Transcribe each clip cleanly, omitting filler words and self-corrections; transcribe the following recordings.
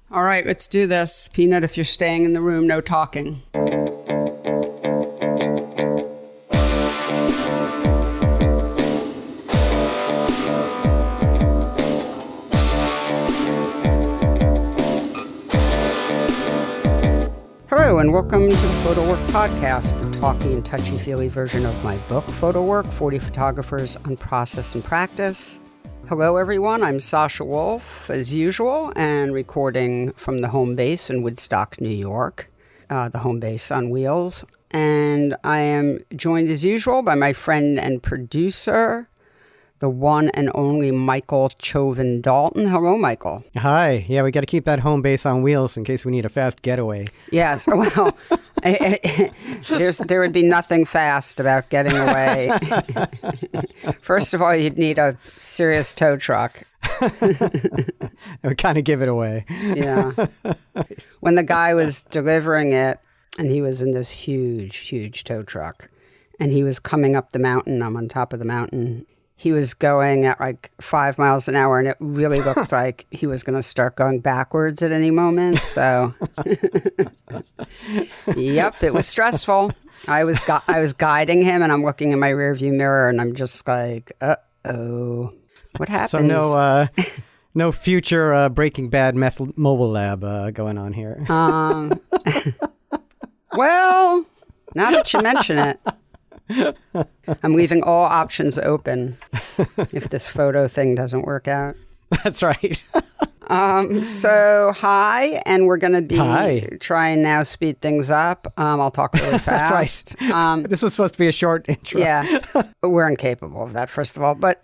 All right, let's do this. Peanut, if you're staying in the room, no talking. Hello, and welcome to the PhotoWork podcast, the talky and touchy-feely version of my book, PhotoWork, 40 Photographers on Process and Practice. Hello, everyone. I'm Sasha Wolf, as usual, and recording from the home base in Woodstock, New York, the home base on wheels. And I am joined, as usual, by my friend and producer, the one and only Michael Chauvin Dalton. Hello, Michael. Hi. Yeah, we got to keep that home base on wheels in case we need a fast getaway. Yes. Well, there would be nothing fast about getting away. First of all, you'd need a serious tow truck. It would kind of give it away. Yeah. When the guy was delivering it, and he was in this huge tow truck, and he was coming up the mountain, I'm on top of the mountain. He was going at like 5 miles an hour, and it really looked like he was going to start going backwards at any moment. So, yep, it was stressful. I was guiding him, and I'm looking in my rearview mirror, and I'm just like, uh-oh, what happens? So no future Breaking Bad mobile lab going on here. Well, now that you mention it. I'm leaving all options open if this photo thing doesn't work out. That's right. So, hi, and we're going to be trying now speed things up. I'll talk really fast. That's right. This was supposed to be a short intro. Yeah, but we're incapable of that, first of all. But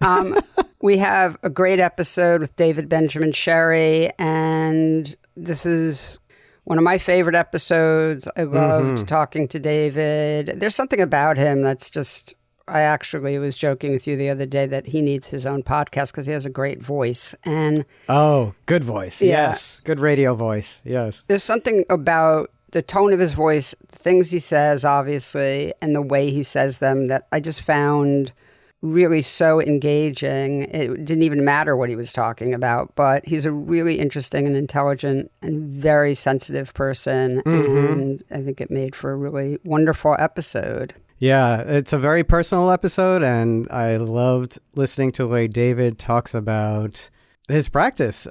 we have a great episode with David Benjamin Sherry, and this is one of my favorite episodes. I loved talking to David. There's something about him that's just, I actually was joking with you the other day that he needs his own podcast because he has a great voice. And oh, good voice. Yeah. Yes. Good radio voice. Yes. There's something about the tone of his voice, the things he says, obviously, and the way he says them that I just found really so engaging. It didn't even matter what he was talking about, but he's a really interesting and intelligent and very sensitive person. And I think it made for a really wonderful episode. Yeah, it's a very personal episode, and I loved listening to the way David talks about his practice.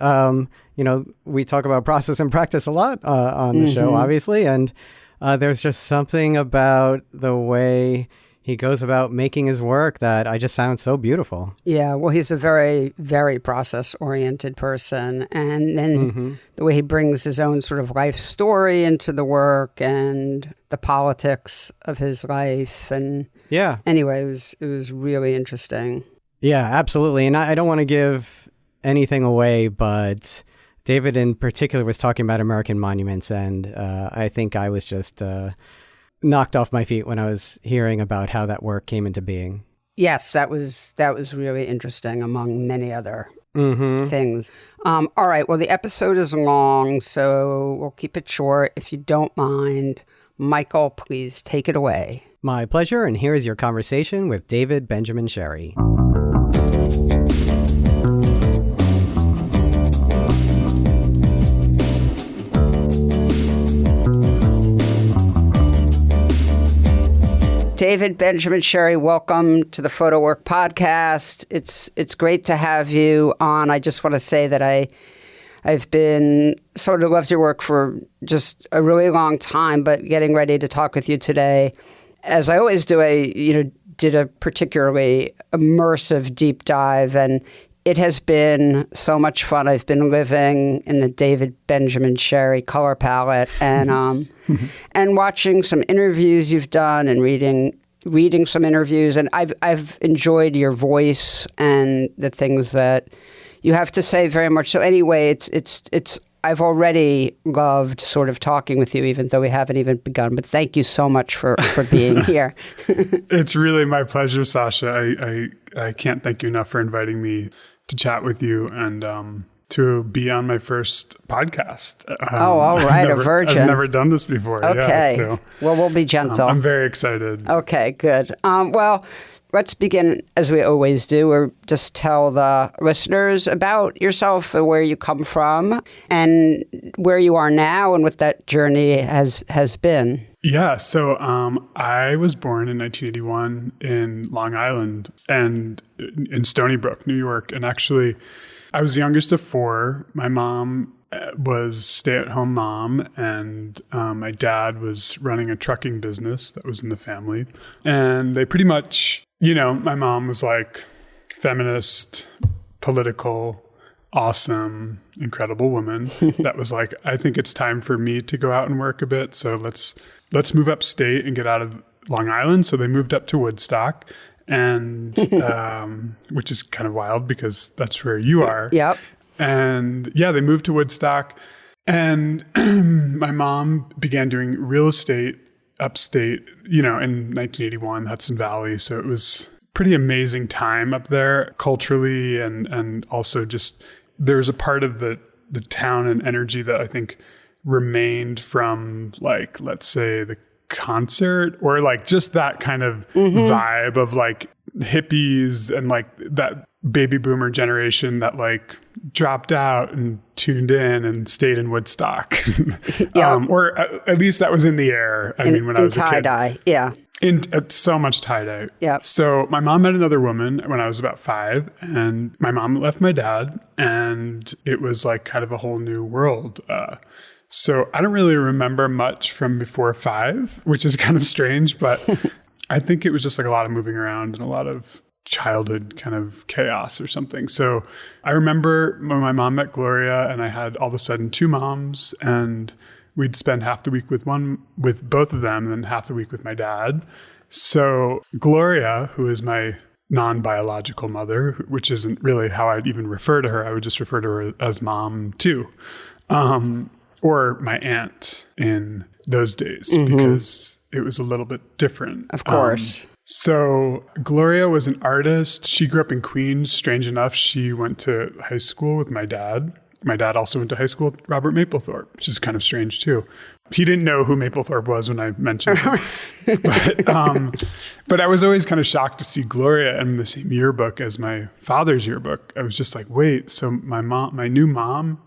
We talk about process and practice a lot on the show, obviously, and there's just something about the way he goes about making his work that I just sound so beautiful. Yeah, well, he's a very, very process-oriented person. And then the way he brings his own sort of life story into the work and the politics of his life. And yeah, anyway, it was really interesting. Yeah, absolutely. And I don't want to give anything away, but David in particular was talking about American monuments. And I think I was just knocked off my feet when I was hearing about how that work came into being. Yes, that was really interesting, among many other things. All right, well, the episode is long, so we'll keep it short. If you don't mind, Michael, please take it away. My pleasure, and here is your conversation with David Benjamin Sherry. David Benjamin Sherry, welcome to the PhotoWork podcast. It's great to have you on. I just want to say that I've been sort of loves your work for just a really long time, but getting ready to talk with you today, as I always do, I did a particularly immersive deep dive, and it has been so much fun. I've been living in the David Benjamin Sherry color palette and and watching some interviews you've done and reading some interviews. And I've enjoyed your voice and the things that you have to say very much. So anyway, it's I've already loved sort of talking with you, even though we haven't even begun. But thank you so much for being here. It's really my pleasure, Sasha. I can't thank you enough for inviting me to chat with you and to be on my first podcast. All right, a virgin. I've never done this before. Okay. Yeah, so, well, we'll be gentle. I'm very excited. Okay, good. Well, let's begin as we always do, or just tell the listeners about yourself and where you come from and where you are now and what that journey has been. Yeah, so I was born in 1981 in Long Island and in Stony Brook, New York. And actually, I was the youngest of four. My mom was stay-at-home mom, and my dad was running a trucking business that was in the family. And they pretty much, my mom was like feminist, political, awesome, incredible woman that was like, I think it's time for me to go out and work a bit. So let's move upstate and get out of Long Island. So they moved up to Woodstock, and which is kind of wild because that's where you are. Yep. And yeah, they moved to Woodstock, and my mom began doing real estate upstate, in 1981, Hudson Valley. So it was pretty amazing time up there culturally, and also just there was a part of the town and energy that I think remained from, like, let's say the concert, or like just that kind of vibe of like hippies and like that baby boomer generation that like dropped out and tuned in and stayed in Woodstock. Or at least that was in the air. I mean, when I was a kid. Tie-dye, yeah. So much tie-dye. Yeah. So my mom met another woman when I was about 5, and my mom left my dad, and it was like kind of a whole new world. So I don't really remember much from before 5, which is kind of strange, but I think it was just like a lot of moving around and a lot of childhood kind of chaos or something. So I remember when my mom met Gloria, and I had all of a sudden 2 moms, and we'd spend half the week with both of them, and then half the week with my dad. So Gloria, who is my non-biological mother, which isn't really how I'd even refer to her, I would just refer to her as mom too. Or my aunt in those days, because it was a little bit different. Of course. So Gloria was an artist. She grew up in Queens. Strange enough, she went to high school with my dad. My dad also went to high school with Robert Mapplethorpe, which is kind of strange too. He didn't know who Mapplethorpe was when I mentioned him. But I was always kind of shocked to see Gloria in the same yearbook as my father's yearbook. I was just like, wait, so my new mom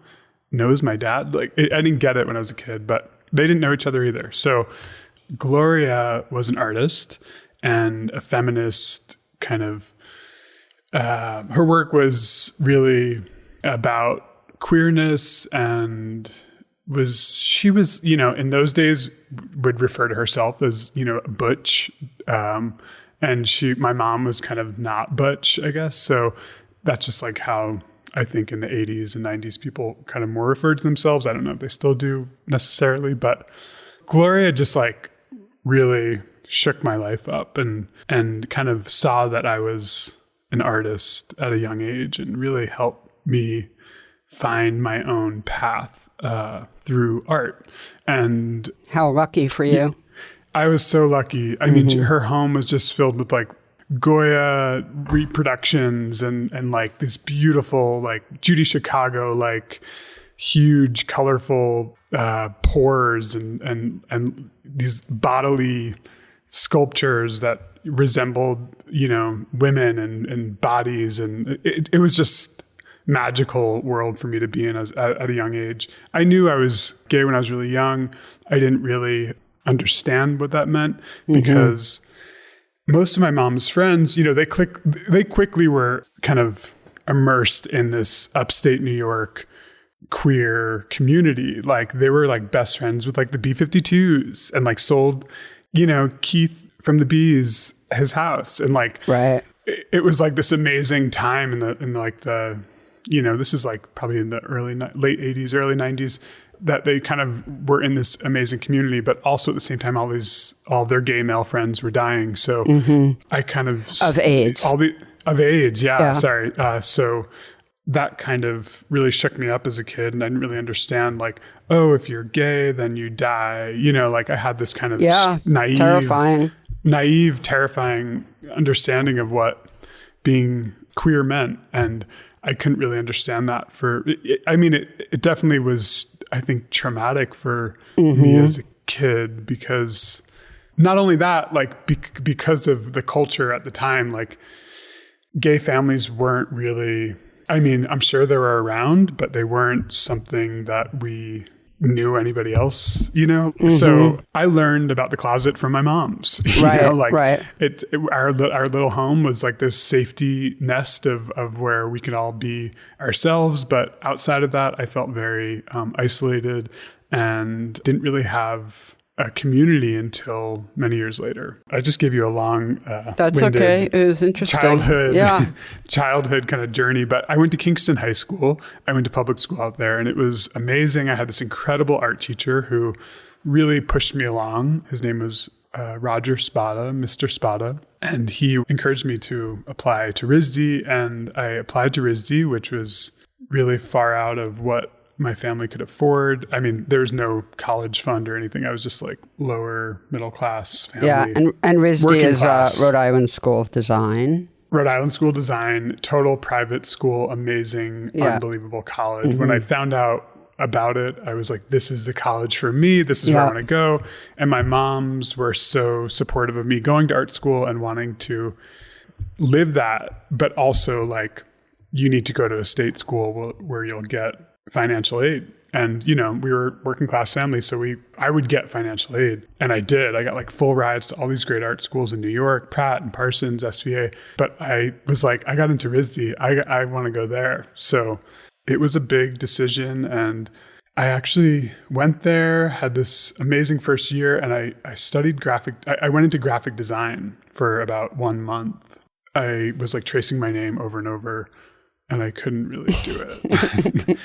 knows my dad? Like, I didn't get it when I was a kid, but they didn't know each other either. So Gloria was an artist and a feminist kind of, her work was really about queerness, and she was, in those days would refer to herself as, butch. And my mom was kind of not butch, I guess. So that's just like how I think in the 80s and 90s, people kind of more referred to themselves. I don't know if they still do necessarily, but Gloria just like really shook my life up and kind of saw that I was an artist at a young age, and really helped me find my own path through art. And how lucky for you. I was so lucky. I mean, her home was just filled with like Goya reproductions and like this beautiful, like Judy Chicago, like huge, colorful pores and these bodily sculptures that resembled, women and bodies. And it was just magical world for me to be in at a young age. I knew I was gay when I was really young. I didn't really understand what that meant because most of my mom's friends, they quickly were kind of immersed in this upstate New York queer community. Like they were like best friends with like the B-52s, and like sold, Keith from the Bees his house, and like right. It was like this amazing time in like the this is like probably in the late 80s, early 90s, that they kind of were in this amazing community, but also at the same time, all their gay male friends were dying. So I kind of AIDS. Of AIDS. Yeah. Sorry. So that kind of really shook me up as a kid, and I didn't really understand like, oh, if you're gay, then you die. Like I had this kind of naive, terrifying understanding of what being queer meant. And I couldn't really understand that it definitely was, I think, traumatic for me as a kid, because not only that, like because of the culture at the time, like gay families weren't really, I mean, I'm sure they were around, but they weren't something that we knew anybody else, you know? So I learned about the closet from my mom's, you know, like our little home was like this safety nest of where we could all be ourselves. But outside of that, I felt very isolated and didn't really have a community until many years later. I just gave you a long, that's okay. It was interesting. Childhood kind of journey. But I went to Kingston High School. I went to public school out there, and it was amazing. I had this incredible art teacher who really pushed me along. His name was Roger Spada, Mr. Spada, and he encouraged me to apply to RISD, and I applied to RISD, which was really far out of what my family could afford. I mean, there was no college fund or anything. I was just like lower middle class family. Yeah, and RISD is Rhode Island School of Design. Rhode Island School of Design, total private school, amazing, unbelievable college. When I found out about it, I was like, this is the college for me. This is where I want to go. And my moms were so supportive of me going to art school and wanting to live that, but also like, you need to go to a state school where you'll get financial aid. And, you know, we were working class families, so I would get financial aid. And I did. I got like full rides to all these great art schools in New York, Pratt and Parsons, SVA. But I was like, I got into RISD. I want to go there. So it was a big decision. And I actually went there, had this amazing first year, and I studied I went into graphic design for about 1 month. I was like tracing my name over and over, and I couldn't really do it.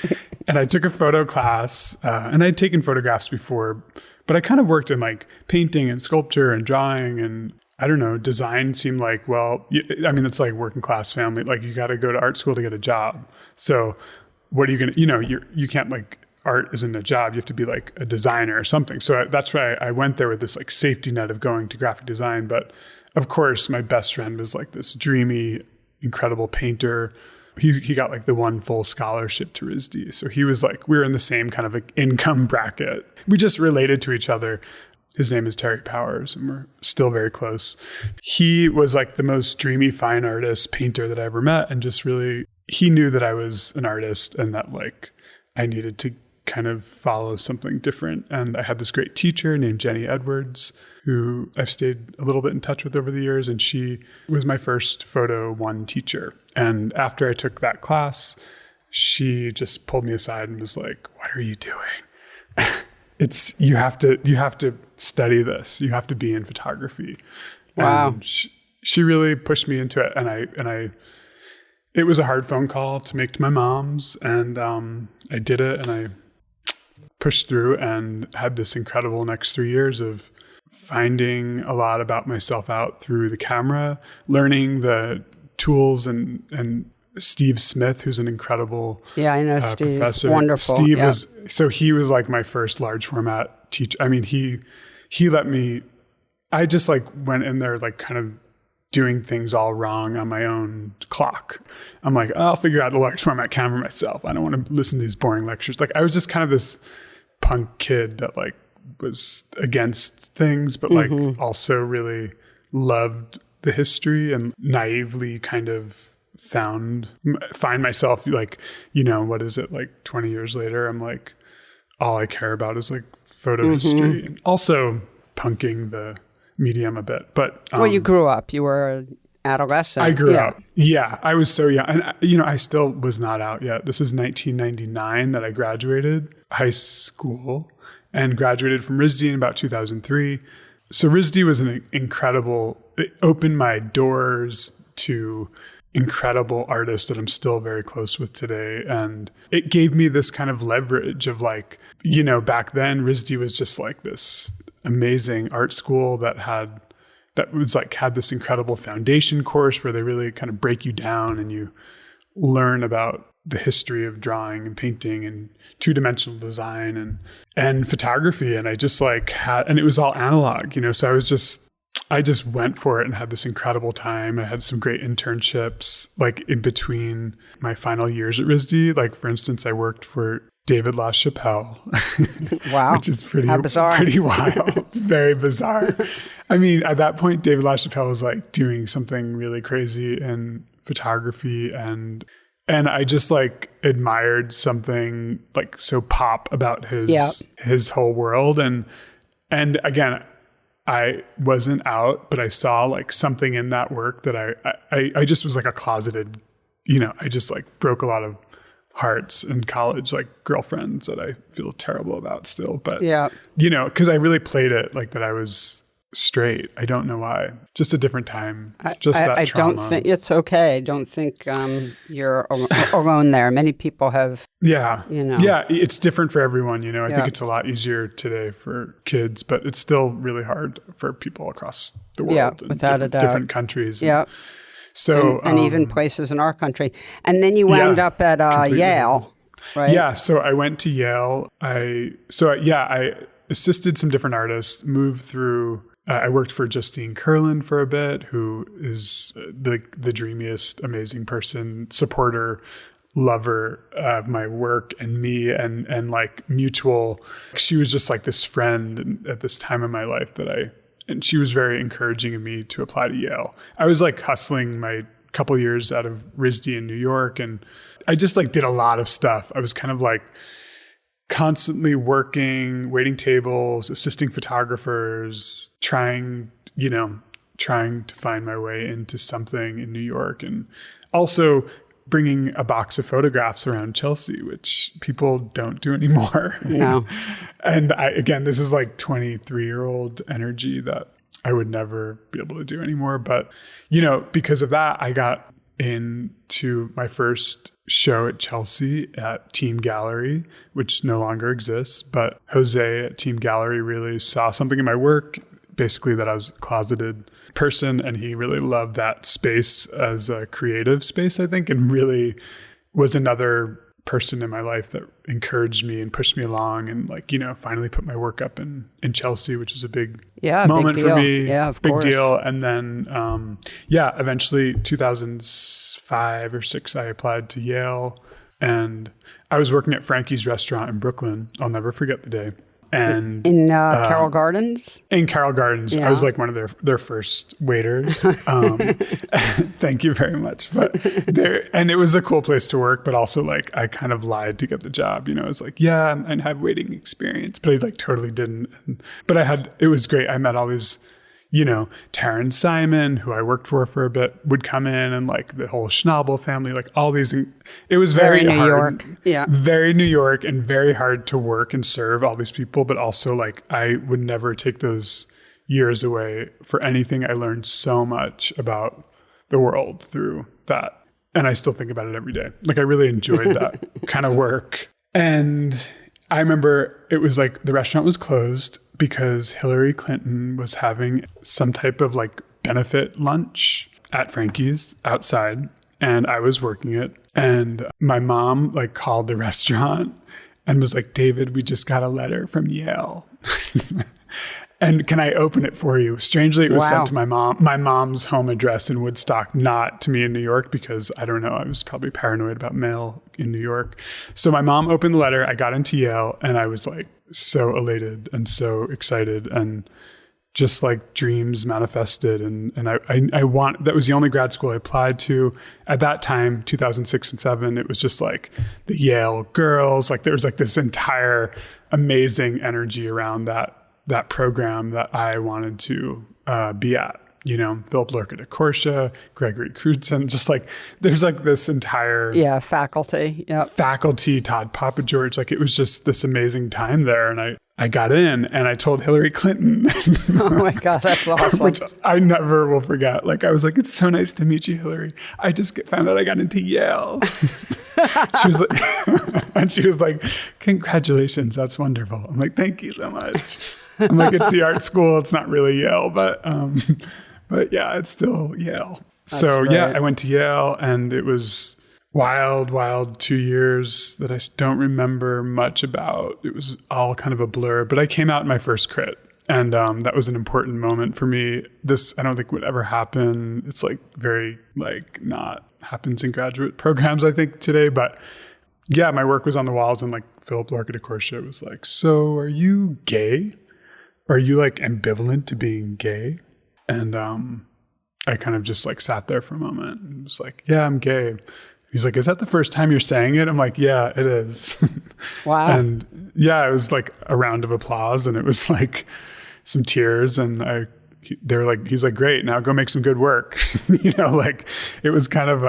And I took a photo class, and I'd taken photographs before, but I kind of worked in like painting and sculpture and drawing, and I don't know, design seemed like, well, I mean, it's like working class family. Like you got to go to art school to get a job. So what are you going to, you know, you can't like, art isn't a job. You have to be like a designer or something. So that's why I went there with this like safety net of going to graphic design. But of course, my best friend was like this dreamy, incredible painter. He got like the one full scholarship to RISD. So he was like, we were in the same kind of like income bracket. We just related to each other. His name is Terry Powers, and we're still very close. He was like the most dreamy, fine artist, painter that I ever met. And just really, he knew that I was an artist and that like I needed to kind of follow something different. And I had this great teacher named Jenny Edwards, who I've stayed a little bit in touch with over the years. And she was my first Photo 1 teacher. And after I took that class, she just pulled me aside and was like, what are you doing? You have to study this. You have to be in photography. Wow. And she really pushed me into it. And it was a hard phone call to make to my mom's. And I did it, and I pushed through and had this incredible next 3 years of finding a lot about myself out through the camera, learning the tools, and Steve Smith, who's an incredible I know Steve. Professor. Wonderful. Steve he was like my first large format teacher. I mean, he let me, I just like went in there like kind of doing things all wrong on my own clock. I'm like, I'll figure out the large format camera myself. I don't want to listen to these boring lectures. Like I was just kind of this punk kid that like was against things, but like also really loved the history and naively kind of find myself like, you know, what is it, like 20 years later, I'm like, all I care about is like photo history, and also punking the medium a bit. But well, you grew up, you were an adolescent. I grew up. Yeah, I was so young. And you know, I still was not out yet. This is 1999 that I graduated high school and graduated from RISD in about 2003. So RISD was an incredible, it opened my doors to incredible artists that I'm still very close with today. And it gave me this kind of leverage of like, you know, back then RISD was just like this amazing art school that had this incredible foundation course where they really kind of break you down and you learn about the history of drawing and painting and two-dimensional design and photography. And I just like and it was all analog, you know, so I just went for it and had this incredible time. I had some great internships like in between my final years at RISD. Like for instance, I worked for David LaChapelle. Wow. Which is How bizarre. pretty wild. Very bizarre. I mean, at that point, David LaChapelle was like doing something really crazy in photography, and I just like admired something like so pop about his whole world. And again, I wasn't out, but I saw like something in that work that I just was like a closeted, I just like broke a lot of hearts in college, like girlfriends that I feel terrible about still. But, because I really played it like that I was straight. I don't know why. Just a different time. I trauma. Don't think it's okay. I don't think you're alone there. Many people have. Yeah. Yeah, it's different for everyone. I think it's a lot easier today for kids, but it's still really hard for people across the world. Yeah, without a doubt. Different countries. Yeah. So and even places in our country. And then you wound up at Yale, right? Yeah. So I went to Yale. I assisted some different artists, moved through. I worked for Justine Kurland for a bit, who is the dreamiest, amazing person, supporter, lover of my work and me, and like mutual. She was just like this friend at this time in my life and she was very encouraging of me to apply to Yale. I was like hustling my couple years out of RISD in New York, and I just like did a lot of stuff. I was kind of like constantly working, waiting tables, assisting photographers, trying to find my way into something in New York, and also bringing a box of photographs around Chelsea, which people don't do anymore. No. And again, this is like 23-year-old energy that I would never be able to do anymore. But, because of that, I got into my first show at Chelsea at Team Gallery, which no longer exists. But Jose at Team Gallery really saw something in my work, basically that I was a closeted person, and he really loved that space as a creative space, I think, and really was another person in my life that encouraged me and pushed me along, and finally put my work up in Chelsea, which was a big moment for me. Yeah, of big course. deal. And then eventually 2005 or 6 I applied to Yale, and I was working at Frankie's restaurant in Brooklyn. I'll never forget the day. And in Carroll Gardens? In Carroll Gardens. Yeah. I was like one of their first waiters. Thank you very much. And it was a cool place to work, but also like I kind of lied to get the job. I was like, yeah, I have waiting experience, but I like totally didn't. But it was great. I met all these, Taryn Simon, who I worked for a bit, would come in, and like the whole Schnabel family, like all these. It was very New hard, York. Yeah. Very New York, and very hard to work and serve all these people. But also like I would never take those years away for anything. I learned so much about the world through that. And I still think about it every day. Like I really enjoyed that kind of work. And I remember it was like the restaurant was closed because Hillary Clinton was having some type of like benefit lunch at Frankie's outside, and I was working it. And my mom like called the restaurant and was like, David, we just got a letter from Yale. And can I open it for you? Strangely, it was sent to my mom's home address in Woodstock, not to me in New York, because I don't know, I was probably paranoid about mail in New York. So my mom opened the letter, I got into Yale, and I was like so elated and so excited, and just like dreams manifested. And that was the only grad school I applied to. At that time, 2006 and 2007, it was just like the Yale girls, like there was like this entire amazing energy around that program that I wanted to be at. Philip Lorca de Corsia, Gregory Crutzen, just like there's like this entire faculty. Yep. Faculty, Todd Papageorge, like it was just this amazing time there. And I got in, and I told Hillary Clinton. Oh my God, that's awesome. Which I never will forget. Like I was like, it's so nice to meet you, Hillary. I just found out I got into Yale. She was like, and she was like, congratulations, that's wonderful. I'm like, thank you so much. I'm like, it's the art school, it's not really Yale, but yeah, it's still Yale. So yeah, I went to Yale, and it was wild 2 years that I don't remember much about. It was all kind of a blur, but I came out in my first crit. And that was an important moment for me. This, I don't think would ever happen. It's like very not happens in graduate programs, I think, today. But yeah, my work was on the walls in like Philip Larkin de Courchet was like, so are you gay? Are you like ambivalent to being gay? And I kind of just like sat there for a moment and was like, yeah, I'm gay. He's like, is that the first time you're saying it? I'm like, yeah, it is. Wow. And yeah, it was like a round of applause, and it was like some tears, and they're like, he's like, great, now go make some good work. Like it was kind of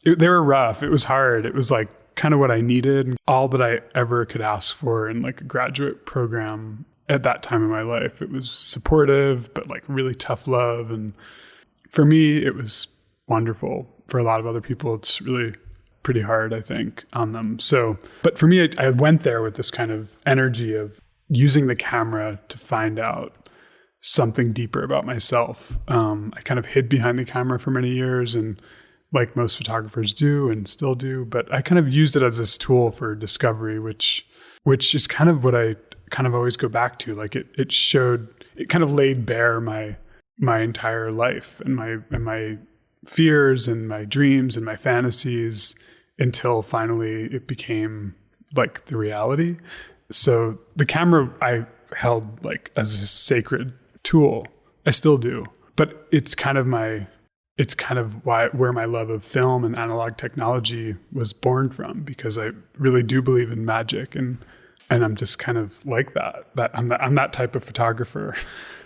they were rough. It was hard. It was like kind of what I needed, all that I ever could ask for in like a graduate program at that time in my life. It was supportive, but like really tough love. And for me, it was wonderful. For a lot of other people, it's really pretty hard, I think, on them. So, but for me, I went there with this kind of energy of using the camera to find out something deeper about myself. I kind of hid behind the camera for many years, and like most photographers do and still do, but I kind of used it as this tool for discovery, which is kind of what I kind of always go back to. Like it kind of laid bare my entire life and my fears and my dreams and my fantasies until finally it became like the reality. So the camera I held like as a sacred tool. I still do, but it's kind of where my love of film and analog technology was born from, because I really do believe in magic, and I'm just kind of like that I'm that type of photographer.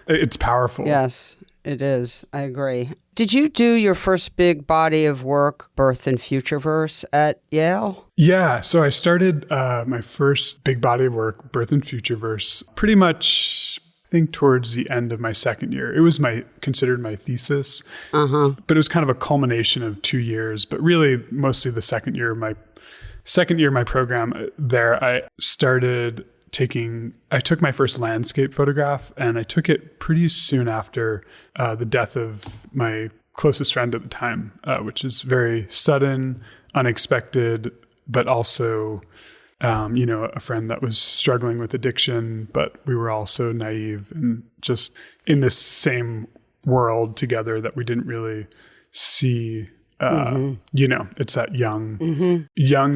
It's powerful. Yes, it is. I agree. Did you do your first big body of work, Birth and Futureverse, at Yale? Yeah. So I started my first big body of work, Birth and Futureverse, pretty much, I think, towards the end of my second year. It was considered my thesis, but it was kind of a culmination of 2 years, but really mostly the second year of my program there. I took my first landscape photograph, and I took it pretty soon after the death of my closest friend at the time, which is very sudden, unexpected, but also, a friend that was struggling with addiction, but we were all so naive and just in this same world together that we didn't really see. It's that young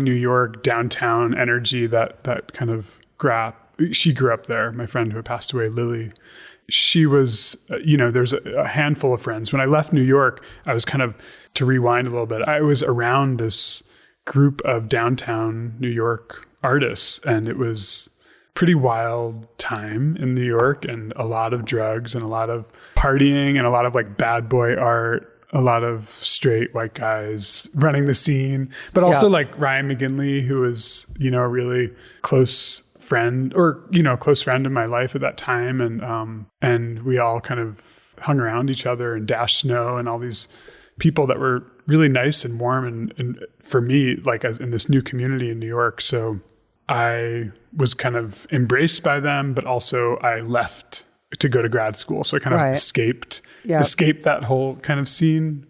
New York downtown energy that kind of she grew up there. My friend who had passed away, Lily, she was, there's a handful of friends. When I left New York, I was kind of, to rewind a little bit, I was around this group of downtown New York artists, and it was pretty wild time in New York, and a lot of drugs and a lot of partying and a lot of like bad boy art, a lot of straight white guys running the scene, but also like Ryan McGinley, who was, a really close friend in my life at that time. And we all kind of hung around each other, and Dash Snow and all these people that were really nice and warm. And for me, like as in this new community in New York. So I was kind of embraced by them, but also I left to go to grad school. So I kind of escaped that whole kind of scene.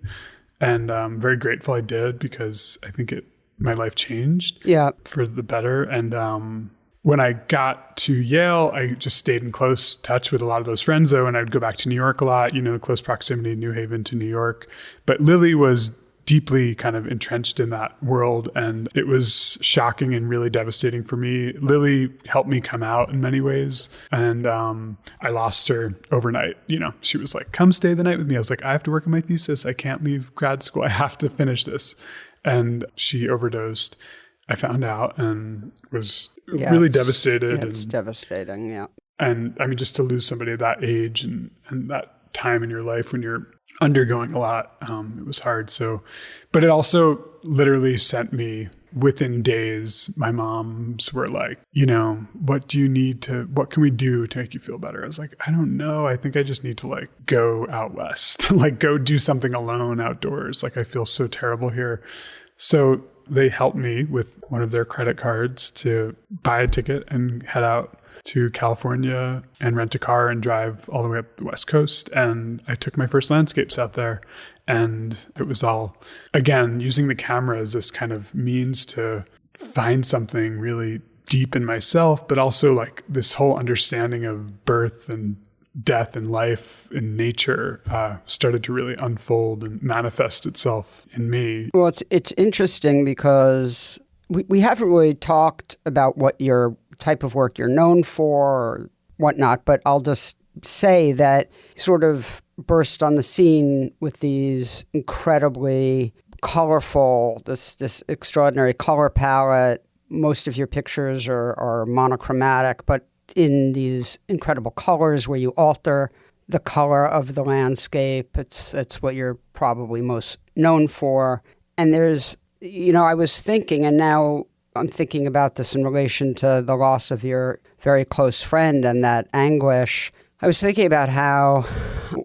And I'm very grateful I did, because I think my life changed for the better. And when I got to Yale, I just stayed in close touch with a lot of those friends, though, and I'd go back to New York a lot, close proximity, New Haven to New York. But Lily was deeply kind of entrenched in that world, and it was shocking and really devastating for me. Lily helped me come out in many ways, and I lost her overnight. She was like, come stay the night with me. I was like, I have to work on my thesis. I can't leave grad school. I have to finish this. And she overdosed. I found out and was really devastated. It's devastating, yeah. And I mean, just to lose somebody at that age and that time in your life when you're undergoing a lot, it was hard. So, but it also literally sent me within days. My moms were like, what can we do to make you feel better? I was like, I don't know. I think I just need to like go out west, like go do something alone outdoors. Like I feel so terrible here. So they helped me with one of their credit cards to buy a ticket and head out to California and rent a car and drive all the way up the West Coast. And I took my first landscapes out there. And it was all, again, using the camera as this kind of means to find something really deep in myself, but also like this whole understanding of birth and death and life in nature started to really unfold and manifest itself in me. Well, it's interesting because we haven't really talked about what your type of work you're known for or whatnot, but I'll just say that you sort of burst on the scene with these incredibly colorful, this extraordinary color palette. Most of your pictures are monochromatic, but in these incredible colors where you alter the color of the landscape. It's what you're probably most known for. And there's, I was thinking, and now I'm thinking about this in relation to the loss of your very close friend and that anguish. I was thinking about how,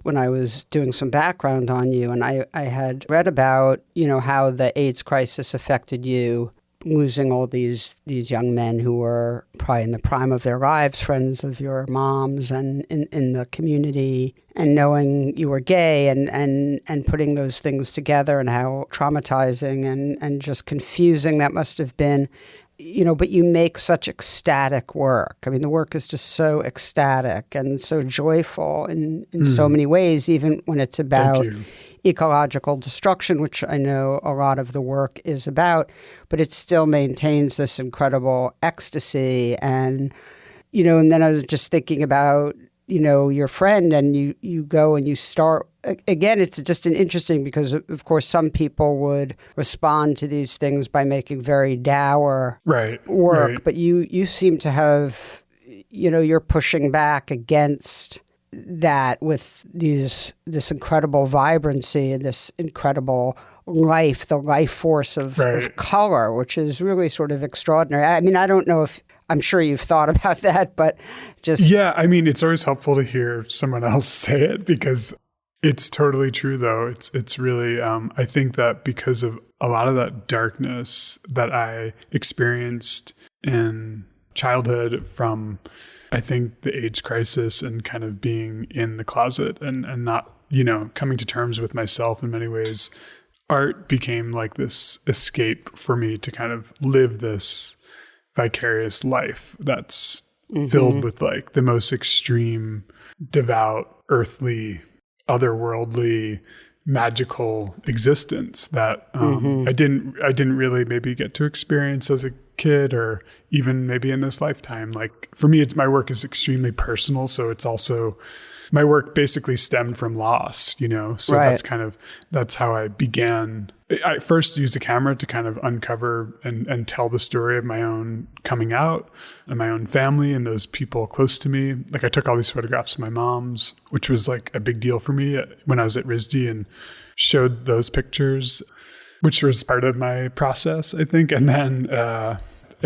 when I was doing some background on you, and I had read about, how the AIDS crisis affected you, losing all these young men who were probably in the prime of their lives, friends of your mom's and in the community, and knowing you were gay and putting those things together, and how traumatizing and just confusing that must have been. But you make such ecstatic work. I mean, the work is just so ecstatic and so joyful in so many ways, even when it's about ecological destruction, which I know a lot of the work is about, but it still maintains this incredible ecstasy. And then I was just thinking about, your friend, and you go and you start, again, it's just an interesting, because of course some people would respond to these things by making very dour work, but you seem to have, you're pushing back against that with this incredible vibrancy and this incredible life, the life force of color, which is really sort of extraordinary. I mean, I don't know if, I'm sure you've thought about that, but just... Yeah, I mean, it's always helpful to hear someone else say it, because it's totally true, though. It's really, I think that because of a lot of that darkness that I experienced in childhood from, I think, the AIDS crisis and kind of being in the closet and not, coming to terms with myself in many ways, art became like this escape for me to kind of live this vicarious life that's filled with like the most extreme, devout, earthly, otherworldly, magical existence that I didn't really maybe get to experience as a kid, or even maybe in this lifetime. Like for me, my work is extremely personal, so it's also, my work basically stemmed from loss, so that's how I began. I first used a camera to kind of uncover and tell the story of my own coming out and my own family and those people close to me. Like I took all these photographs of my mom's, which was like a big deal for me when I was at RISD, and showed those pictures, which was part of my process, I think. And then I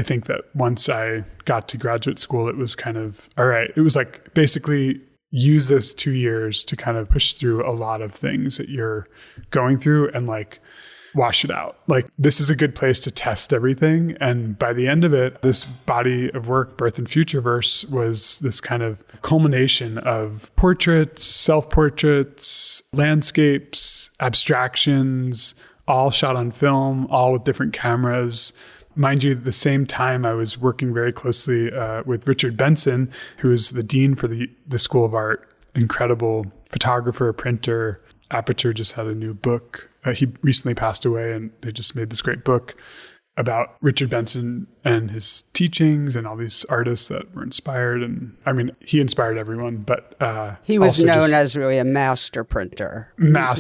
think that once I got to graduate school, it was kind of, all right, it was like basically use this 2 years to kind of push through a lot of things that you're going through and like wash it out. Like this is a good place to test everything. And by the end of it, this body of work, Birth and Futureverse, was this kind of culmination of portraits, self-portraits, landscapes, abstractions, all shot on film, all with different cameras. Mind you, at the same time, I was working very closely with Richard Benson, who is the dean for the School of Art, incredible photographer, printer. Aperture just had a new book. He recently passed away, and they just made this great book about Richard Benson and his teachings and all these artists that were inspired. And I mean, he inspired everyone, but he was known as really a master printer. Yeah.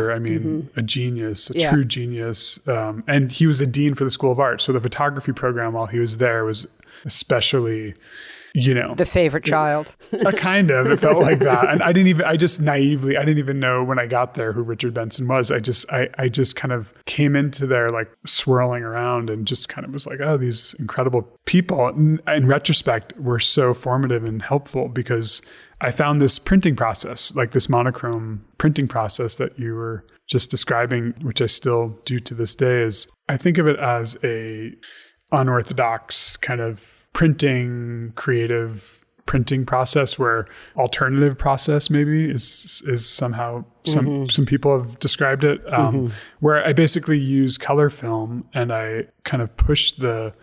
I mean, a genius, a true genius. And he was a dean for the School of Art. So the photography program while he was there was especially, the favorite child. Kind of, it felt like that. And I didn't even know when I got there who Richard Benson was. I just kind of came into there like swirling around and just kind of was like, oh, these incredible people. In retrospect, were so formative and helpful, because I found this printing process, like this monochrome printing process that you were just describing, which I still do to this day, is I think of it as a unorthodox kind of creative printing process, where alternative process maybe is somehow some people have described it, where I basically use color film and I kind of push the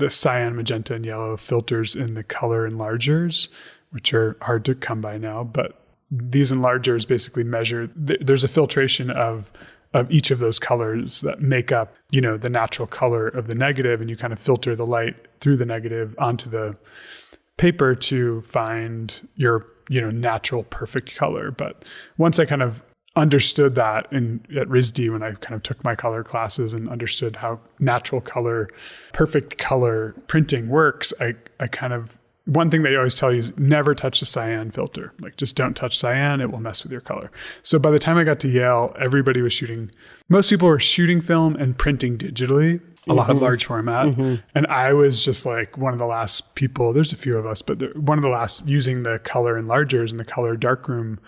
cyan, magenta, and yellow filters in the color enlargers, which are hard to come by now. But these enlargers basically measure, there's a filtration of of each of those colors that make up, you know, the natural color of the negative, and you kind of filter the light through the negative onto the paper to find your, you know, natural perfect color. But once I kind of understood that at RISD, when I kind of took my color classes and understood how natural color, perfect color printing works, I kind of, one thing they always tell you is never touch the cyan filter. Like, just don't touch cyan, it will mess with your color. So by the time I got to Yale, everybody was most people were shooting film and printing digitally, a lot of large format. And I was just like one of the last people, there's a few of us, but one of the last using the color enlargers and the color darkroom.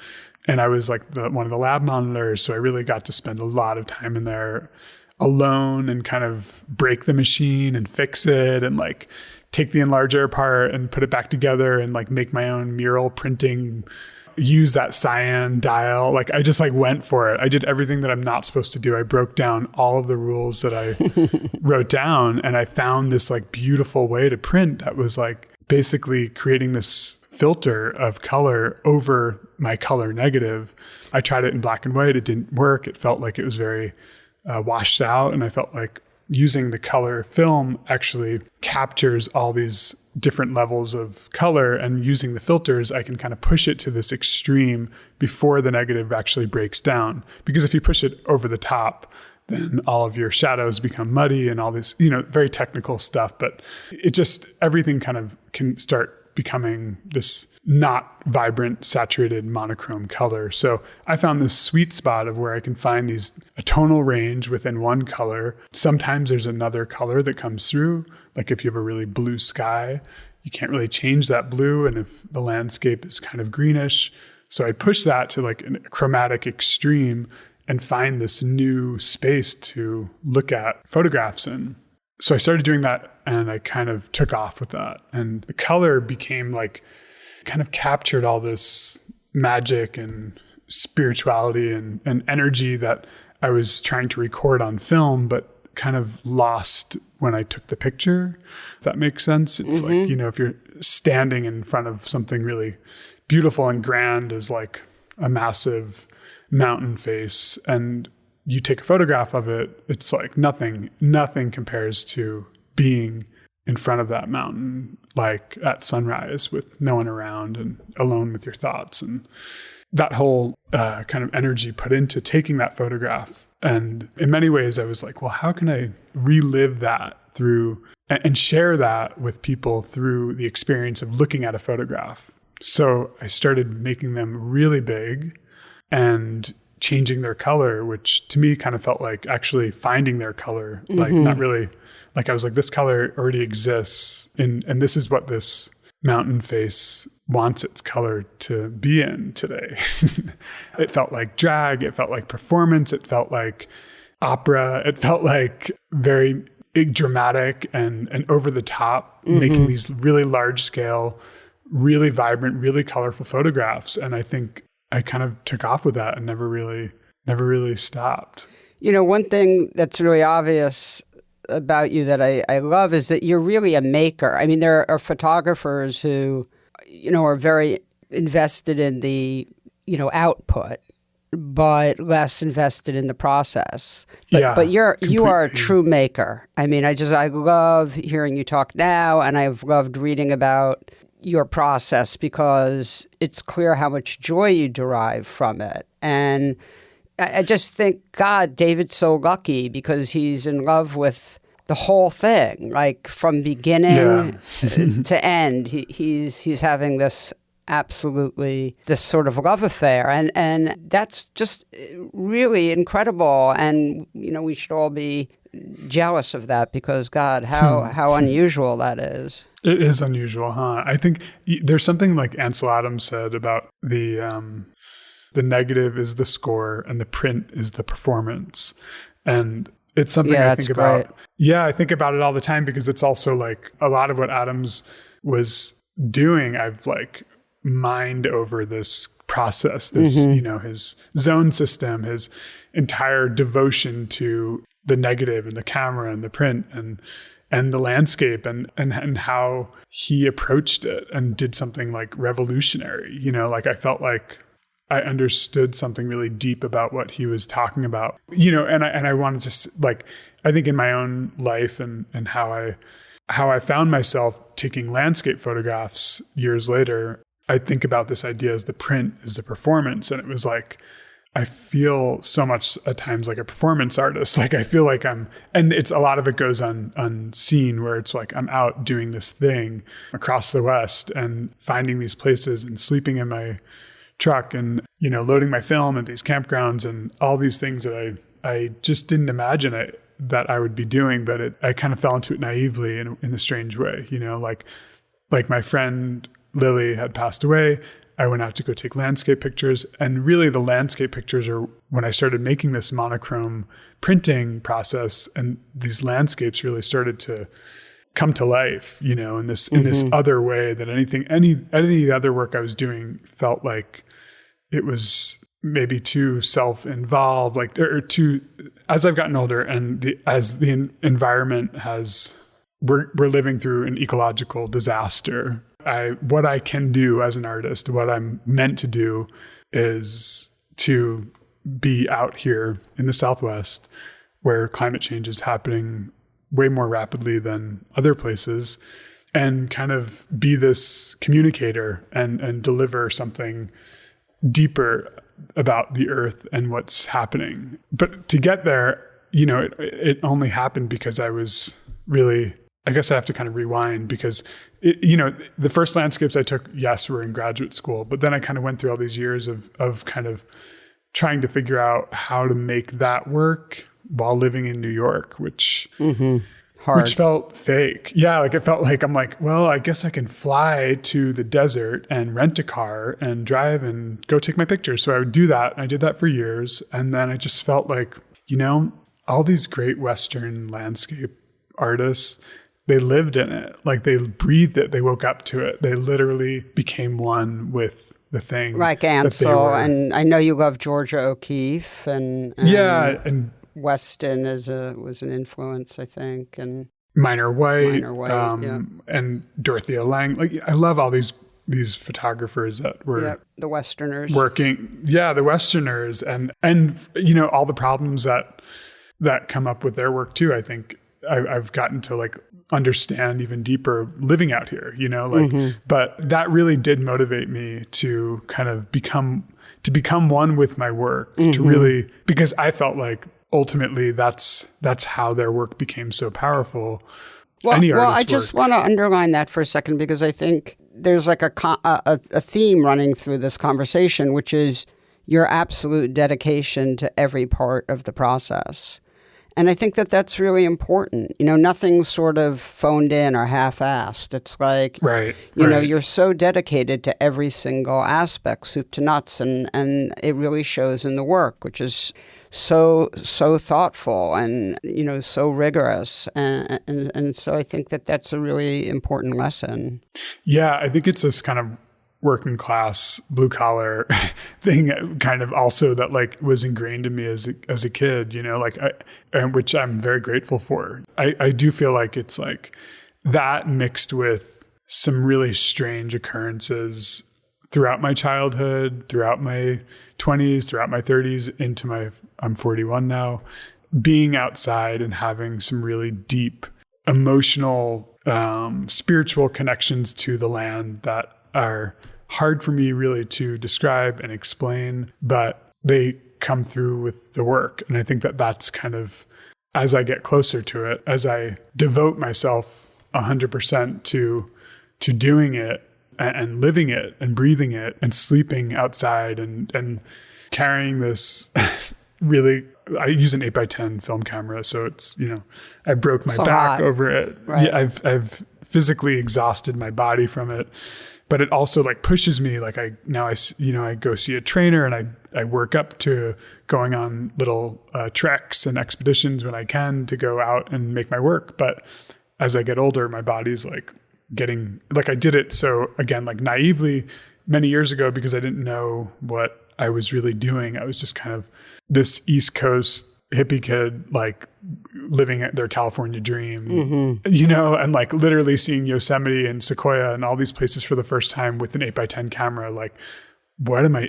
And I was like one of the lab monitors. So I really got to spend a lot of time in there alone and kind of break the machine and fix it and like take the enlarger apart and put it back together and like make my own mural printing, use that cyan dial. Like, I just like went for it. I did everything that I'm not supposed to do. I broke down all of the rules that I wrote down, and I found this like beautiful way to print that was like basically creating this filter of color over my color negative. I tried it in black and white. It didn't work. It felt like it was very washed out. And I felt like using the color film actually captures all these different levels of color, and using the filters, I can kind of push it to this extreme before the negative actually breaks down. Because if you push it over the top, then all of your shadows become muddy and all this, you know, very technical stuff. But it just, everything kind of can start becoming this not vibrant, saturated, monochrome color. So I found this sweet spot of where I can find a tonal range within one color. Sometimes there's another color that comes through. Like if you have a really blue sky, you can't really change that blue. And if the landscape is kind of greenish, so I push that to like a chromatic extreme and find this new space to look at photographs in. So I started doing that, and I kind of took off with that. And the color became like, kind of captured all this magic and spirituality and energy that I was trying to record on film, but kind of lost when I took the picture. If that makes sense. It's like, you know, if you're standing in front of something really beautiful and grand as like a massive mountain face, and you take a photograph of it, it's like nothing compares to being in front of that mountain, like at sunrise with no one around and alone with your thoughts. And that whole kind of energy put into taking that photograph. And in many ways I was like, well, how can I relive that through and share that with people through the experience of looking at a photograph? So I started making them really big and changing their color, which to me kind of felt like actually finding their color, like not really, like I was like, this color already exists, and this is what this mountain face wants its color to be in today. It felt like drag, it felt like performance, it felt like opera, it felt like very dramatic and over the top, making these really large scale, really vibrant, really colorful photographs. And I think I kind of took off with that and never really stopped. You know, one thing that's really obvious about you that I love is that you're really a maker. I mean, there are photographers who, you know, are very invested in the, you know, output, but less invested in the process. But you are a true maker. I mean, I love hearing you talk now, and I've loved reading about your process because it's clear how much joy you derive from it. And I just think, God, David's so lucky because he's in love with the whole thing, like from beginning to end. He's having this sort of love affair, and that's just really incredible. And you know, we should all be jealous of that because, God, how unusual that is. It is unusual, huh? I think there's something like Ansel Adams said about the negative is the score and the print is the performance. And it's something I think about. Yeah, I think about it all the time because it's also like a lot of what Adams was doing, I've like mined over this process, this, you know, his zone system, his entire devotion to the negative and the camera and the print and the landscape and how he approached it and did something like revolutionary. You know, like I felt like I understood something really deep about what he was talking about, you know, and I wanted to like, I think in my own life and how I found myself taking landscape photographs years later, I think about this idea as the print is the performance. And it was like, I feel so much at times like a performance artist. Like I feel like and it's a lot of it goes unseen, where it's like I'm out doing this thing across the West and finding these places and sleeping in my truck and, you know, loading my film at these campgrounds and all these things that I just didn't imagine that I would be doing, but I kind of fell into it naively in a strange way, you know, like my friend Lily had passed away. I went out to go take landscape pictures, and really the landscape pictures are when I started making this monochrome printing process, and these landscapes really started to come to life, you know, in this other way that any other work I was doing felt like it was maybe too self-involved, like, or too, as I've gotten older and as the environment we're living through an ecological disaster. What I can do as an artist, what I'm meant to do is to be out here in the Southwest where climate change is happening way more rapidly than other places, and kind of be this communicator and deliver something deeper about the earth and what's happening. But to get there, you know, it only happened because I was really, I guess I have to kind of rewind, because you know, the first landscapes I took, yes, were in graduate school, but then I kind of went through all these years of kind of trying to figure out how to make that work while living in New York, which felt fake. Yeah. Like it felt like, I'm like, well, I guess I can fly to the desert and rent a car and drive and go take my pictures. So I would do that. I did that for years. And then I just felt like, you know, all these great Western landscape artists, they lived in it. Like they breathed it. They woke up to it. They literally became one with the thing. Like Ansel, and I know you love Georgia O'Keeffe, and yeah, and Weston was an influence, I think, and Minor White, yeah. And Dorothea Lange. Like I love all these photographers that were the Westerners working. Yeah, the Westerners, and you know, all the problems that come up with their work too. I think I've gotten to like understand even deeper living out here, you know, like, but that really did motivate me to kind of become one with my work, to really, because I felt like ultimately that's how their work became so powerful. Well, I just want to underline that for a second, because I think there's like a theme running through this conversation, which is your absolute dedication to every part of the process. And I think that that's really important. You know, nothing's sort of phoned in or half-assed. It's like, you know, you're so dedicated to every single aspect, soup to nuts, and it really shows in the work, which is so thoughtful and, you know, so rigorous. And so I think that that's a really important lesson. Yeah, I think it's this kind of working class, blue collar thing kind of also that like was ingrained in me as a kid, you know, like which I'm very grateful for. I do feel like it's like that mixed with some really strange occurrences throughout my childhood, throughout my 20s, throughout my 30s, I'm 41 now, being outside and having some really deep emotional, spiritual connections to the land that are hard for me really to describe and explain, but they come through with the work. And I think that that's kind of, as I get closer to it, as I devote myself 100% to doing it and living it and breathing it and sleeping outside and carrying this really, I use an 8x10 film camera. So it's, you know, I broke my back over it. Right. Yeah, I've physically exhausted my body from it. But it also like pushes me, like I go see a trainer and I work up to going on little treks and expeditions when I can to go out and make my work. But as I get older, my body's like getting, like I did it. So again, like naively many years ago, because I didn't know what I was really doing. I was just kind of this East Coast hippie kid, like living their California dream, you know, and like literally seeing Yosemite and Sequoia and all these places for the first time with an 8x10 camera, like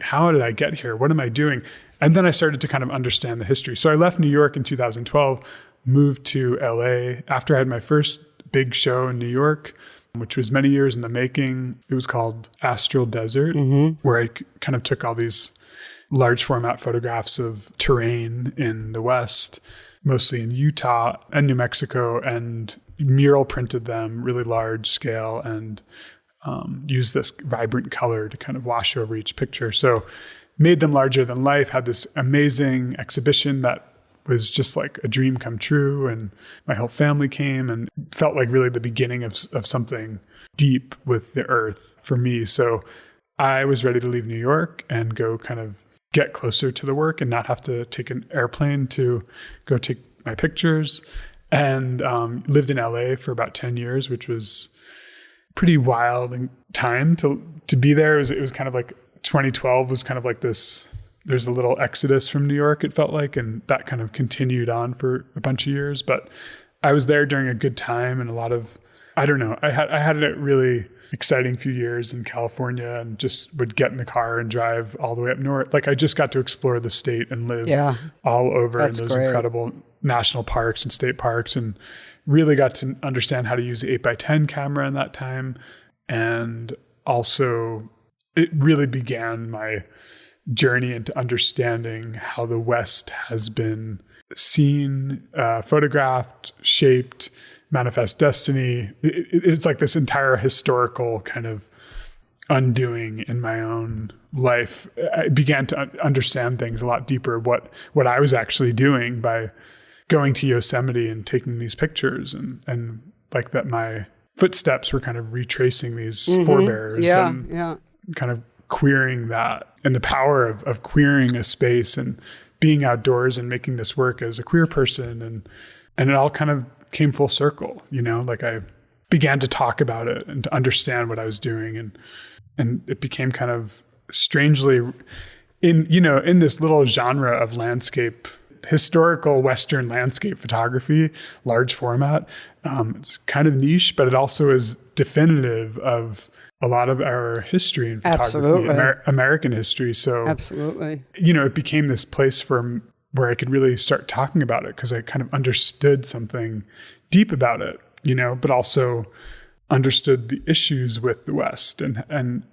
how did I get here? What am I doing? And then I started to kind of understand the history. So I left New York in 2012, moved to LA after I had my first big show in New York, which was many years in the making. It was called Astral Desert, where I kind of took all these large format photographs of terrain in the West, mostly in Utah and New Mexico, and mural printed them really large scale and used this vibrant color to kind of wash over each picture. So made them larger than life, had this amazing exhibition that was just like a dream come true. And my whole family came and felt like really the beginning of something deep with the earth for me. So I was ready to leave New York and go kind of get closer to the work and not have to take an airplane to go take my pictures. And lived in LA for about 10 years, which was pretty wild time to be there. It was kind of like 2012 was kind of like this, there's a little exodus from New York, it felt like, and that kind of continued on for a bunch of years. But I was there during a good time and a lot of, I don't know, I had a really exciting few years in California and just would get in the car and drive all the way up north. Like I just got to explore the state and live all over in those incredible national parks and state parks, and really got to understand how to use the 8x10 camera in that time. And also it really began my journey into understanding how the West has been seen, photographed, shaped, manifest destiny. It's like this entire historical kind of undoing in my own life. I began to understand things a lot deeper, what I was actually doing by going to Yosemite and taking these pictures, and like that my footsteps were kind of retracing these forebears and kind of queering that, and the power of queering a space and being outdoors and making this work as a queer person. And it all kind of came full circle, like I began to talk about it and to understand what I was doing. And it became kind of strangely in this little genre of landscape, historical Western landscape photography, large format. It's kind of niche, but it also is definitive of a lot of our history in photography, American history. So absolutely, it became this place where I could really start talking about it because I kind of understood something deep about it, but also understood the issues with the West. And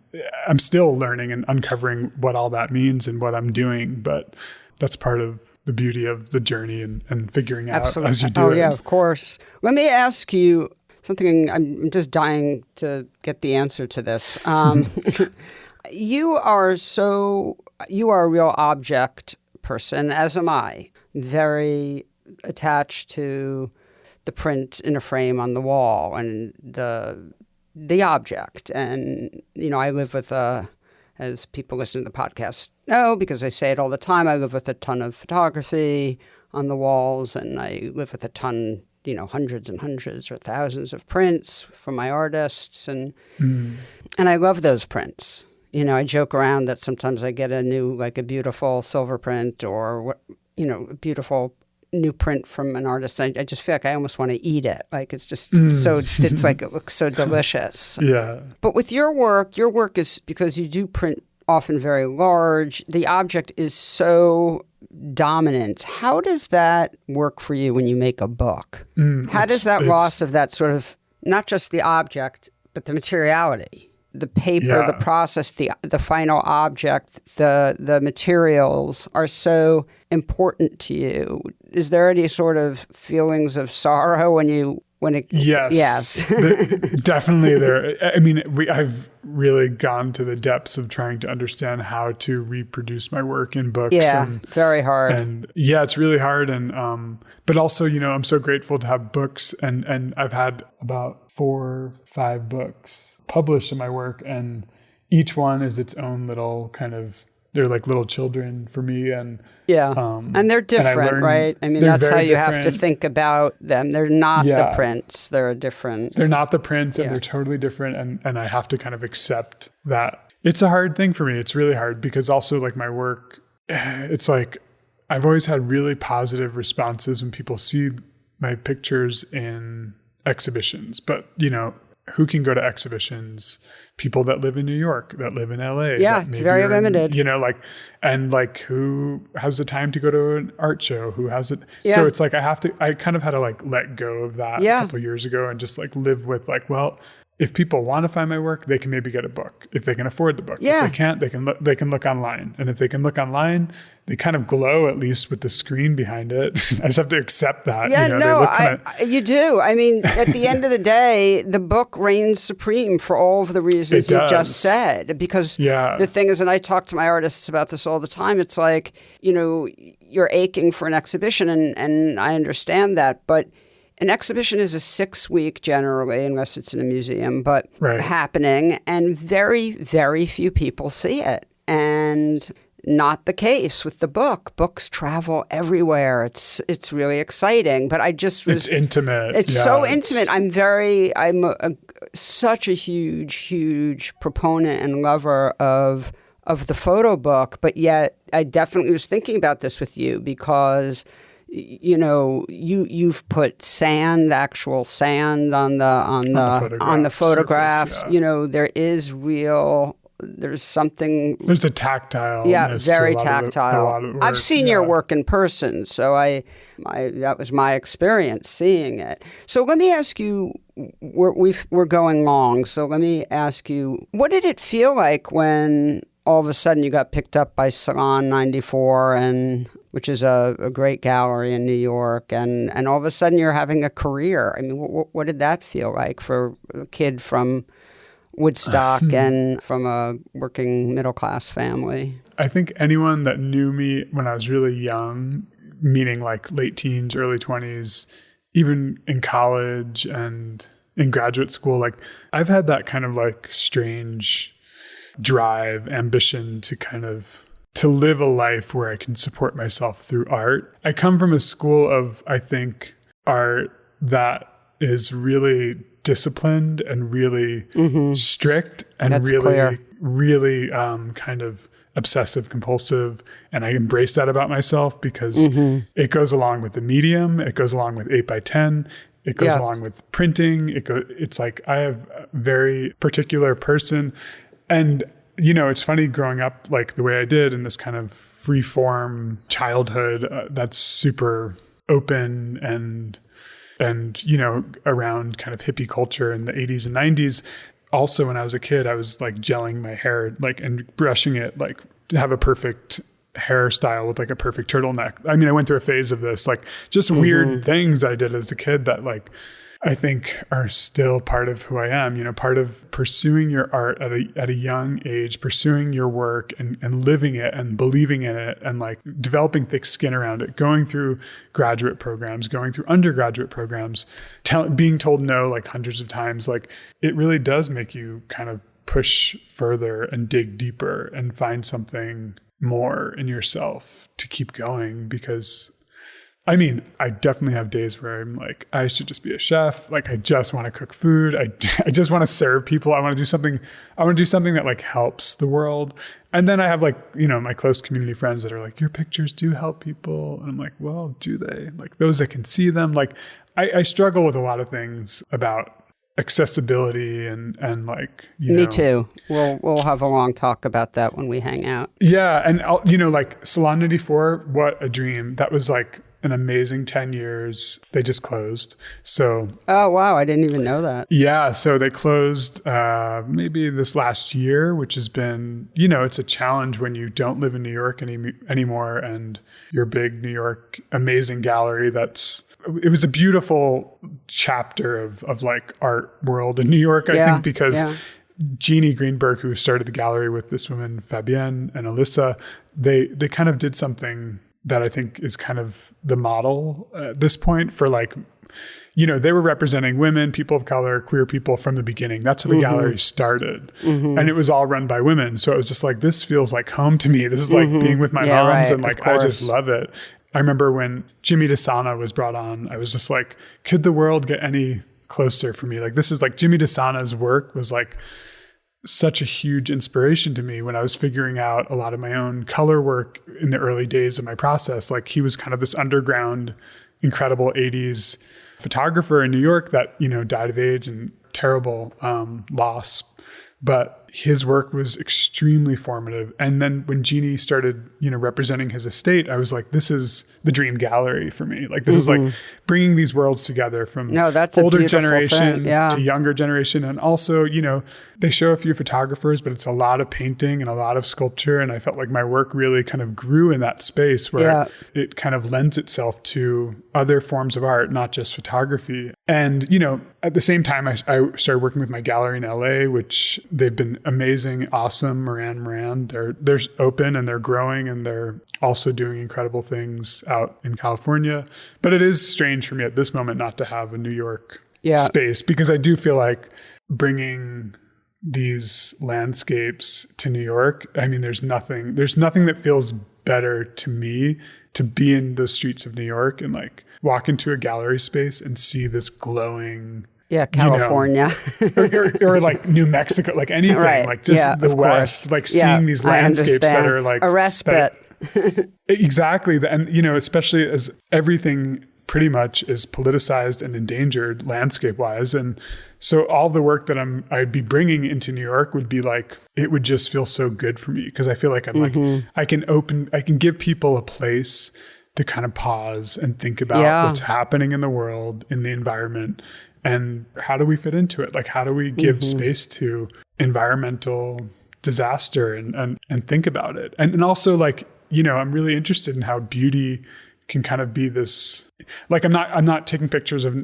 I'm still learning and uncovering what all that means and what I'm doing, but that's part of the beauty of the journey and figuring out as you do it. Oh yeah, of course. Let me ask you something. I'm just dying to get the answer to this. You are a real object person, as am I, very attached to the print in a frame on the wall and the object. And, I live with as people listen to the podcast know, because I say it all the time, I live with a ton of photography on the walls, and I live with a ton, hundreds and hundreds or thousands of prints from my artists. And I love those prints. I joke around that sometimes I get a beautiful silver print or, a beautiful new print from an artist. I just feel like I almost want to eat it. Like it's just it's like it looks so delicious. Yeah. But with your work is, because you do print often very large, the object is so dominant. How does that work for you when you make a book? How does that loss of that sort of, not just the object, but the materiality, the paper, the process, the final object, the materials are so important to you? Is there any sort of feelings of sorrow when it? Yes. Definitely there. I mean, I've really gone to the depths of trying to understand how to reproduce my work in books. Yeah, very hard. And it's really hard. And, but also, I'm so grateful to have books, and I've had about 4 or 5 books published in my work, and each one is its own little kind of, they're like little children for me. And and they're different, right? I mean, that's how you have to think about them. They're not the prints. They're different. They're not the prints, and they're totally different. And I have to kind of accept that. It's a hard thing for me. It's really hard because also like my work, it's like I've always had really positive responses when people see my pictures in exhibitions. But, who can go to exhibitions? People that live in New York, that live in LA. Yeah, it's very limited. And like who has the time to go to an art show? Who has it? Yeah. So it's like I kind of had to like let go of that a couple of years ago and just like live with like, well, if people want to find my work, they can maybe get a book if they can afford the book. Yeah. If they can't, they can look online. And if they can look online, they kind of glow at least with the screen behind it. I just have to accept that. Yeah, you do. I mean, at the end of the day, the book reigns supreme for all of the reasons you just said. Because the thing is, and I talk to my artists about this all the time, it's like, you're aching for an exhibition, and I understand that, but an exhibition is a 6-week generally, unless it's in a museum, but happening, and very, very few people see it. And not the case with the book. Books travel everywhere. It's really exciting, but it's intimate. It's so intimate. I'm such a huge proponent and lover of the photo book, but yet I definitely was thinking about this with you because you've put actual sand on the photographs. Surface, there's something. There's a tactile. Very tactile. I've seen your work in person, so that was my experience seeing it. So let me ask you. We're going long, so let me ask you, what did it feel like when all of a sudden you got picked up by Salon 94 which is a great gallery in New York, and all of a sudden you're having a career? I mean, what did that feel like for a kid from Woodstock and from a working middle-class family? I think anyone that knew me when I was really young, meaning like late teens, early 20s, even in college and in graduate school, like I've had that kind of like strange drive, ambition to live a life where I can support myself through art. I come from a school of, I think, art that is really disciplined and really strict and That's really, clear. really kind of obsessive compulsive. And I embrace that about myself because it goes along with the medium. It goes along with 8x10. It goes along with printing. It's like I have a very particular person. And it's funny growing up like the way I did in this kind of free form childhood that's super open and around kind of hippie culture in the 80s and 90s. Also, when I was a kid, I was like gelling my hair and brushing it like to have a perfect hairstyle with like a perfect turtleneck. I mean, I went through a phase of this, like just weird things I did as a kid that like I think are still part of who I am, part of pursuing your art at a young age, pursuing your work and living it and believing in it and like developing thick skin around it, going through graduate programs, going through undergraduate programs, being told no like hundreds of times. Like it really does make you kind of push further and dig deeper and find something more in yourself to keep going because I mean, I definitely have days where I'm like, I should just be a chef. Like, I just want to cook food. I just want to serve people. I want to do something that like helps the world. And then I have like, my close community friends that are like, your pictures do help people. And I'm like, well, do they? Like those that can see them. Like I struggle with a lot of things about accessibility and like, Me too. We'll have a long talk about that when we hang out. Yeah. And like Salon 94, what a dream. That was like an amazing 10 years. They just closed. So. Oh, wow. I didn't even know that. Yeah. So they closed maybe this last year, which has been, it's a challenge when you don't live in New York anymore and your big New York amazing gallery it was a beautiful chapter of like art world in New York, I think, because Jeannie Greenberg, who started the gallery with this woman, Fabienne and Alyssa, they kind of did something that I think is kind of the model at this point for like, they were representing women, people of color, queer people from the beginning. That's how the gallery started. And it was all run by women. So it was just like, this feels like home to me. This is like being with my moms and like, I just love it. I remember when Jimmy DeSana was brought on, I was just like, could the world get any closer for me? Like, this is like Jimmy DeSana's work was like such a huge inspiration to me when I was figuring out a lot of my own color work in the early days of my process. Like he was kind of this underground, incredible 80s photographer in New York that, died of AIDS and terrible loss. But his work was extremely formative. And then when Jeannie started, representing his estate, I was like, this is the dream gallery for me. Like, this is like bringing these worlds together from that's older generation yeah. to younger generation. And also, they show a few photographers, but it's a lot of painting and a lot of sculpture. And I felt like my work really kind of grew in that space where it kind of lends itself to other forms of art, not just photography. And, at the same time, I started working with my gallery in LA, which they've been amazing, awesome. Moran. They're open and they're growing, and they're also doing incredible things out in California. But it is strange for me at this moment not to have a New York space, because I do feel like bringing these landscapes to New York, I mean, there's nothing that feels better to me to be in the streets of New York and like walk into a gallery space and see this glowing, California, or like New Mexico, like anything, like just the West, like seeing these landscapes that are like a respite. Exactly. And, especially as everything pretty much is politicized and endangered landscape wise. And so all the work that I'd be bringing into New York would be like, it would just feel so good for me. Cause I feel like I'm like, I can give people a place to kind of pause and think about what's happening in the world, in the environment, and how do we fit into it? Like, how do we give space to environmental disaster and think about it? And also like, I'm really interested in how beauty can kind of be this, like, I'm not taking pictures of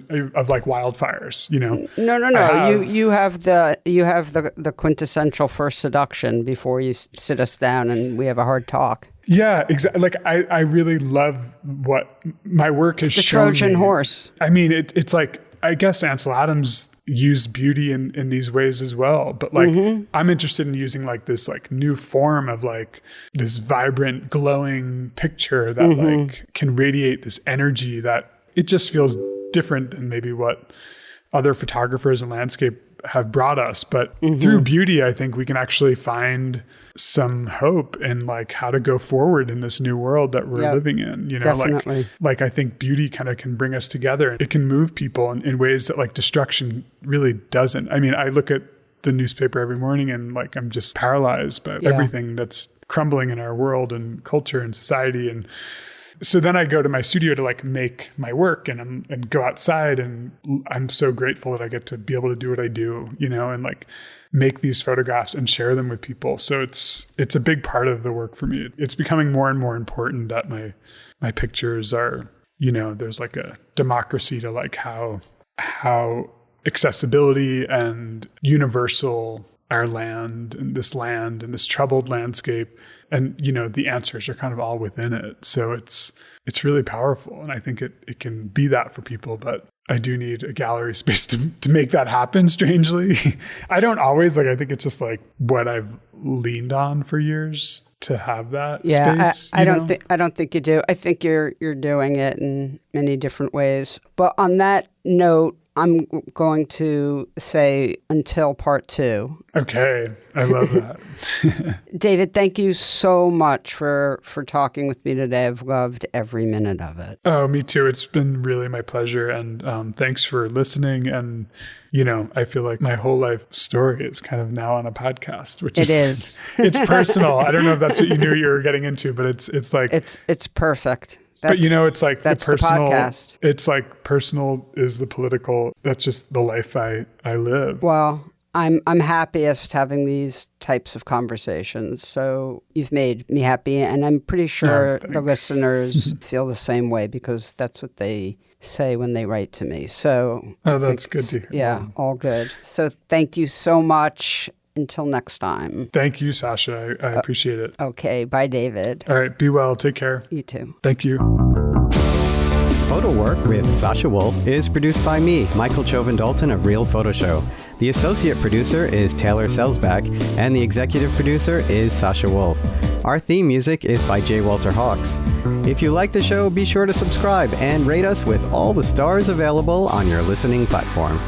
like wildfires, No. You have the quintessential first seduction before you sit us down and we have a hard talk. Yeah, exactly. Like I really love what my work has shown me. The Trojan horse. I mean, it's like, I guess Ansel Adams used beauty in these ways as well. But like, I'm interested in using like this like new form of like this vibrant, glowing picture that like can radiate this energy that it just feels different than maybe what other photographers and landscape have brought us. But through beauty, I think we can actually find some hope in like how to go forward in this new world that we're living in, definitely. like I think beauty kind of can bring us together. It can move people in ways that like destruction really doesn't. I mean, I look at the newspaper every morning and like, I'm just paralyzed by everything that's crumbling in our world and culture and society. And so then I go to my studio to like make my work and go outside, and I'm so grateful that I get to be able to do what I do, and like make these photographs and share them with people. So it's a big part of the work for me. It's becoming more and more important that my pictures are, there's like a democracy to like how accessibility and universal our land and this troubled landscape. And, the answers are kind of all within it. So it's really powerful. And I think it can be that for people, but I do need a gallery space to make that happen, strangely. I don't always, like, I think it's just like what I've leaned on for years to have that space. I don't think you do. I think you're doing it in many different ways. But on that note, I'm going to say until part 2. Okay. I love that. David, thank you so much for talking with me today. I've loved every minute of it. Oh, me too. It's been really my pleasure. And thanks for listening. And, I feel like my whole life story is kind of now on a podcast, which is it's personal. I don't know if that's what you knew you were getting into, but it's like... It's perfect. But it's like that's the personal, the podcast. It's like personal is the political. That's just the life I live. Well, I'm happiest having these types of conversations. So you've made me happy, and I'm pretty sure the listeners feel the same way, because that's what they say when they write to me. So that's good to hear. Yeah, all good. So thank you so much. Until next time. Thank you, Sasha. I appreciate it. Okay. Bye, David. All right. Be well. Take care. You too. Thank you. PhotoWork with Sasha Wolf is produced by me, Michael Chauvin-Dalton of Real Photo Show. The associate producer is Taylor Selsback, and the executive producer is Sasha Wolf. Our theme music is by J. Walter Hawks. If you like the show, be sure to subscribe and rate us with all the stars available on your listening platform.